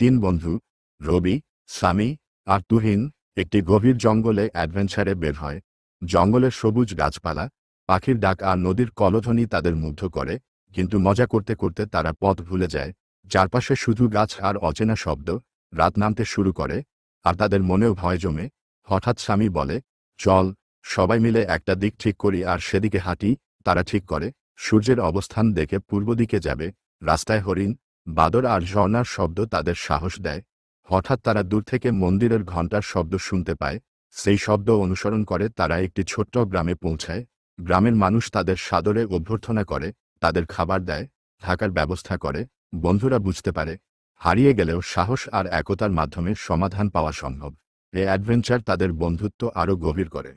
তিন বন্ধু রবি, সামি আর তুহিন একটি গভীর জঙ্গলে অ্যাডভেঞ্চারে বের হয়। জঙ্গলের সবুজ গাছপালা, পাখির ডাক আর নদীর কলধ্বনি তাদের মুগ্ধ করে, কিন্তু মজা করতে করতে তারা পথ ভুলে যায়। চারপাশে শুধু গাছ আর অচেনা শব্দ। রাত নামতে শুরু করে, আর তাদের মনেও ভয় জমে। হঠাৎ স্বামী বলে, চল সবাই মিলে একটা দিক ঠিক করি আর সেদিকে হাঁটি। তারা ঠিক করে সূর্যের অবস্থান দেখে পূর্ব দিকে যাবে। রাস্তায় হরিণ, বাদর আর ঝর্ণার শব্দ তাদের সাহস দেয়। হঠাৎ তারা দূর থেকে মন্দিরের ঘণ্টার শব্দ শুনতে পায়। সেই শব্দ অনুসরণ করে তারা একটি ছোট্ট গ্রামে পৌঁছায়। গ্রামের মানুষ তাদের সাদরে অভ্যর্থনা করে, তাদের খাবার দেয়, থাকার ব্যবস্থা করে। বন্ধুরা বুঝতে পারে, হারিয়ে গেলেও সাহস আর একতার মাধ্যমে সমাধান পাওয়া সম্ভব। এই অ্যাডভেঞ্চার তাদের বন্ধুত্ব আরও গভীর করে।